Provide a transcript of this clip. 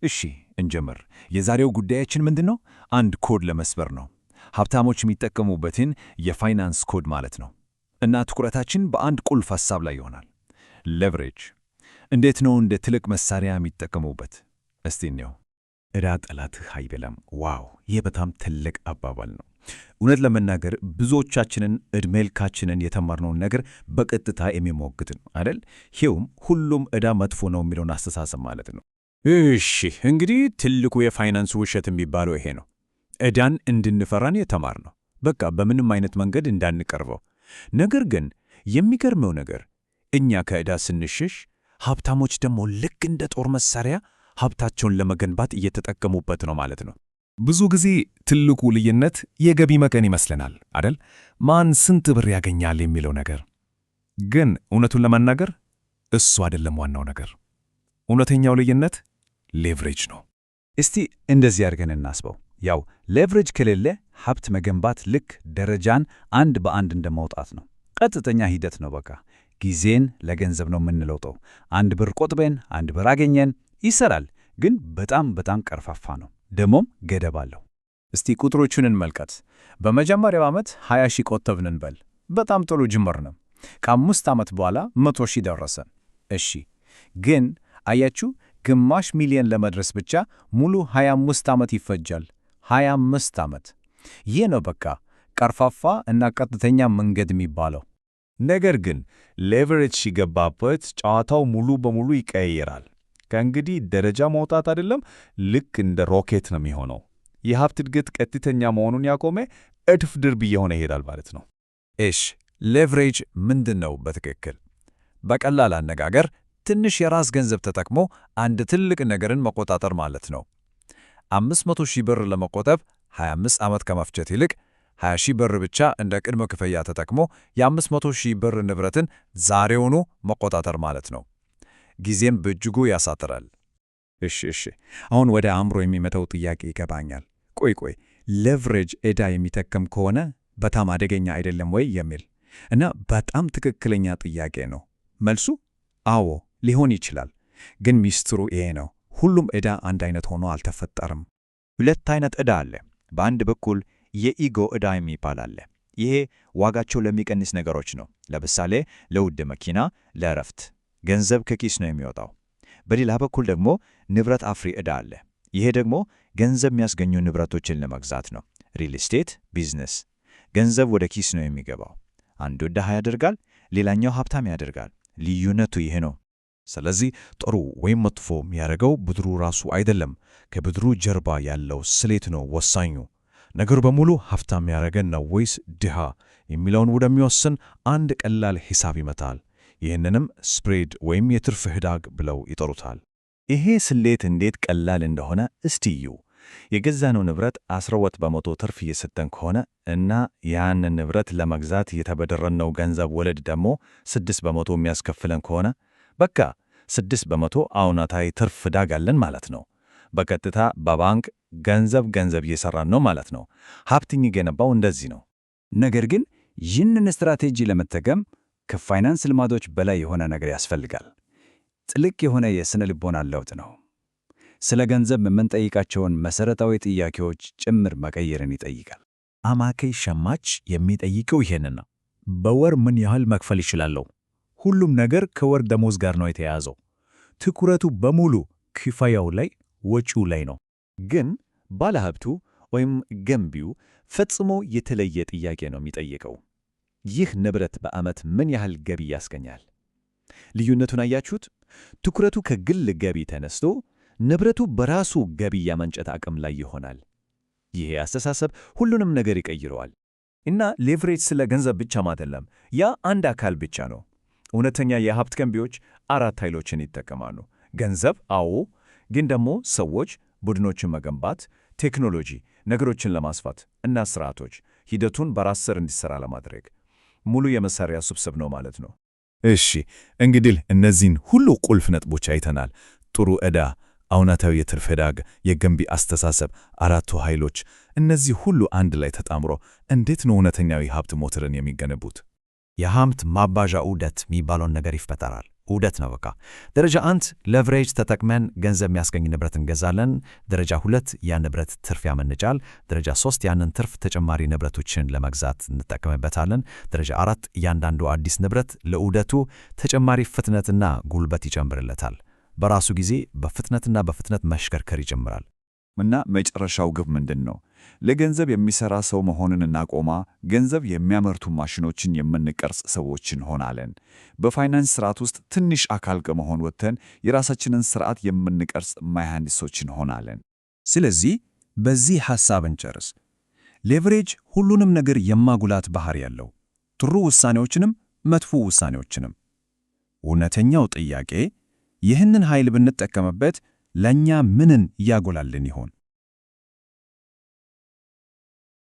እሺ እንጀምር። የዛሬው ጉዳያችን ምንድነው? አንድ ኮድ ለመስበር ነው። ሀብታሞች የሚጠቀሙበትን የፋይናንስ ኮድ ማለት ነው። እና ትኩረታችን በአንድ ቁልፍ ሐሳብ ላይ ይሆናል። ሌቨሬጅ እንዴት ነው እንደ ትልቅ መሳሪያ የሚጠቀሙበት? እስቲ እንየው። ዕዳ ጠላትህ አይበላም። ዋው! ይህ በጣም ትልቅ አባባል ነው። እውነት ለመናገር ብዙዎቻችንን ዕድሜ ልካችንን የተማርነውን ነገር በቀጥታ የሚሞግት ነው አይደል? ይኸውም ሁሉም ዕዳ መጥፎ ነው የሚለውን አስተሳሰብ ማለት ነው። እሺ እንግዲህ ትልቁ የፋይናንስ ውሸት የሚባለው ይሄ ነው። ዕዳን እንድንፈራን የተማርነው በቃ በምንም አይነት መንገድ እንዳንቀርበው። ነገር ግን የሚገርመው ነገር እኛ ከዕዳ ስንሸሽ፣ ሀብታሞች ደግሞ ልክ እንደ ጦር መሳሪያ ሀብታቸውን ለመገንባት እየተጠቀሙበት ነው ማለት ነው። ብዙ ጊዜ ትልቁ ልዩነት የገቢ መጠን ይመስለናል አይደል? ማን ስንት ብር ያገኛል የሚለው ነገር። ግን እውነቱን ለመናገር እሱ አይደለም ዋናው ነገር። እውነተኛው ልዩነት ሌቨሬጅ ነው። እስቲ እንደዚህ አድርገን እናስበው። ያው ሌቨሬጅ ከሌለ ሀብት መገንባት ልክ ደረጃን አንድ በአንድ እንደማውጣት ነው። ቀጥተኛ ሂደት ነው። በቃ ጊዜን ለገንዘብ ነው የምንለውጠው። አንድ ብር ቆጥበን አንድ ብር አገኘን። ይሰራል፣ ግን በጣም ቀርፋፋ ነው። ደሞም ገደብ አለው። እስቲ ቁጥሮቹን እንመልከት። በመጀመሪያው ዓመት 20 ሺህ ቆጠብን እንበል። በጣም ጥሩ ጅምር ነው። ከ5 ዓመት በኋላ 100 ሺህ ደረሰ። እሺ ግን አያችሁ፣ ግማሽ ሚሊዮን ለመድረስ ብቻ ሙሉ 25 ዓመት ይፈጃል። 25 ዓመት! ይህ ነው በቃ ቀርፋፋ እና ቀጥተኛ መንገድ የሚባለው። ነገር ግን ሌቨሬጅ ሲገባበት ጨዋታው ሙሉ በሙሉ ይቀየራል። ከእንግዲህ ደረጃ መውጣት አይደለም፣ ልክ እንደ ሮኬት ነው የሚሆነው። የሀብት እድገት ቀጥተኛ መሆኑን ያቆመ እጥፍ ድርብ እየሆነ ይሄዳል ማለት ነው። እሽ ሌቨሬጅ ምንድን ነው በትክክል? በቀላል አነጋገር ትንሽ የራስ ገንዘብ ተጠቅሞ አንድ ትልቅ ነገርን መቆጣጠር ማለት ነው። 500 ሺህ ብር ለመቆጠብ 25 ዓመት ከመፍጀት ይልቅ 20 ሺህ ብር ብቻ እንደ ቅድመ ክፍያ ተጠቅሞ የ500 ሺህ ብር ንብረትን ዛሬውኑ መቆጣጠር ማለት ነው። ጊዜን በእጅጉ ያሳጥራል። እሺ አሁን ወደ አእምሮ የሚመጣው ጥያቄ ይገባኛል። ቆይ ሌቨሬጅ ዕዳ የሚተከም ከሆነ በጣም አደገኛ አይደለም ወይ የሚል እና በጣም ትክክለኛ ጥያቄ ነው። መልሱ አዎ ሊሆን ይችላል። ግን ሚስጥሩ ይሄ ነው። ሁሉም ዕዳ አንድ አይነት ሆኖ አልተፈጠረም። ሁለት አይነት ዕዳ አለ። በአንድ በኩል የኢጎ ዕዳ የሚባል አለ። ይሄ ዋጋቸው ለሚቀንስ ነገሮች ነው። ለምሳሌ ለውድ መኪና፣ ለእረፍት ገንዘብ ከኪስ ነው የሚወጣው። በሌላ በኩል ደግሞ ንብረት አፍሪ ዕዳ አለ። ይሄ ደግሞ ገንዘብ የሚያስገኙ ንብረቶችን ለመግዛት ነው። ሪል ስቴት፣ ቢዝነስ። ገንዘብ ወደ ኪስ ነው የሚገባው። አንዱ ድሃ ያደርጋል፣ ሌላኛው ሀብታም ያደርጋል። ልዩነቱ ይሄ ነው። ስለዚህ ጥሩ ወይም መጥፎ የሚያደርገው ብድሩ ራሱ አይደለም፣ ከብድሩ ጀርባ ያለው ስሌት ነው ወሳኙ። ነገሩ በሙሉ ሀብታም ያደረገን ነው ወይስ ድሃ የሚለውን ወደሚወስን አንድ ቀላል ሂሳብ ይመታል። ይህንንም ስፕሬድ ወይም የትርፍ ህዳግ ብለው ይጠሩታል። ይሄ ስሌት እንዴት ቀላል እንደሆነ እስቲ እዩ። የገዛነው ንብረት 12 በመቶ ትርፍ እየሰጠን ከሆነ እና ያንን ንብረት ለመግዛት የተበደረነው ገንዘብ ወለድ ደግሞ 6 በመቶ የሚያስከፍለን ከሆነ በቃ 6 በመቶ አዎንታዊ ትርፍ ዕዳግ አለን ማለት ነው። በቀጥታ በባንክ ገንዘብ እየሰራን ነው ማለት ነው። ሀብት የሚገነባው እንደዚህ ነው። ነገር ግን ይህንን ስትራቴጂ ለመጠቀም ከፋይናንስ ልማዶች በላይ የሆነ ነገር ያስፈልጋል። ጥልቅ የሆነ የሥነ ልቦና ለውጥ ነው። ስለ ገንዘብ የምንጠይቃቸውን መሠረታዊ ጥያቄዎች ጭምር መቀየርን ይጠይቃል። አማካይ ሸማች የሚጠይቀው ይሄንን ነው። በወር ምን ያህል መክፈል ይችላለሁ? ሁሉም ነገር ከወር ደሞዝ ጋር ነው የተያያዘው። ትኩረቱ በሙሉ ክፍያው ላይ፣ ወጪው ላይ ነው። ግን ባለሀብቱ ወይም ገንቢው ፈጽሞ የተለየ ጥያቄ ነው የሚጠይቀው። ይህ ንብረት በዓመት ምን ያህል ገቢ ያስገኛል? ልዩነቱን አያችሁት? ትኩረቱ ከግል ገቢ ተነስቶ ንብረቱ በራሱ ገቢ ያመንጨት አቅም ላይ ይሆናል። ይሄ አስተሳሰብ ሁሉንም ነገር ይቀይረዋል። እና ሌቨሬጅ ስለ ገንዘብ ብቻም አይደለም፣ ያ አንድ አካል ብቻ ነው። እውነተኛ የሀብት ገንቢዎች 4 ኃይሎችን ይጠቀማሉ። ገንዘብ፣ አዎ፣ ግን ደግሞ ሰዎች፣ ቡድኖችን መገንባት፣ ቴክኖሎጂ፣ ነገሮችን ለማስፋት እና ስርዓቶች፣ ሂደቱን በራስ ስር እንዲሰራ ለማድረግ ሙሉ የመሳሪያ ስብስብ ነው ማለት ነው። እሺ እንግዲህ እነዚህን ሁሉ ቁልፍ ነጥቦች አይተናል። ጥሩ ዕዳ፣ አዎንታዊ የትርፍ ህዳግ፣ የገንቢ አስተሳሰብ፣ 4ቱ ኃይሎች። እነዚህ ሁሉ አንድ ላይ ተጣምሮ እንዴት ነው እውነተኛዊ ሀብት ሞተርን የሚገነቡት? የሀብት ማባዣ ዑደት የሚባለውን ነገር ይፈጠራል። ዑደት ነው በቃ። ደረጃ 1 ሌቨሬጅ ተጠቅመን ገንዘብ የሚያስገኝ ንብረት እንገዛለን። ደረጃ 2 ያ ንብረት ትርፍ ያመነጫል። ደረጃ 3 ያንን ትርፍ ተጨማሪ ንብረቶችን ለመግዛት እንጠቀምበታለን። ደረጃ 4 እያንዳንዱ አዲስ ንብረት ለዑደቱ ተጨማሪ ፍጥነትና ጉልበት ይጨምርለታል። በራሱ ጊዜ በፍጥነት መሽከርከር ይጀምራል። እና መጨረሻው ግብ ምንድን ነው? ለገንዘብ የሚሰራ ሰው መሆንን እናቆማ፣ ገንዘብ የሚያመርቱ ማሽኖችን የምንቀርጽ ሰዎች እንሆናለን። በፋይናንስ ስርዓት ውስጥ ትንሽ አካል ከመሆን ወጥተን የራሳችንን ስርዓት የምንቀርጽ መሐንዲሶች እንሆናለን። ስለዚህ በዚህ ሐሳብ እንጨርስ። ሌቨሬጅ ሁሉንም ነገር የማጉላት ባህሪ ያለው፣ ጥሩ ውሳኔዎችንም መጥፎ ውሳኔዎችንም። እውነተኛው ጥያቄ ይህንን ኃይል ብንጠቀምበት ለእኛ ምንን ያጎላልን ይሆን?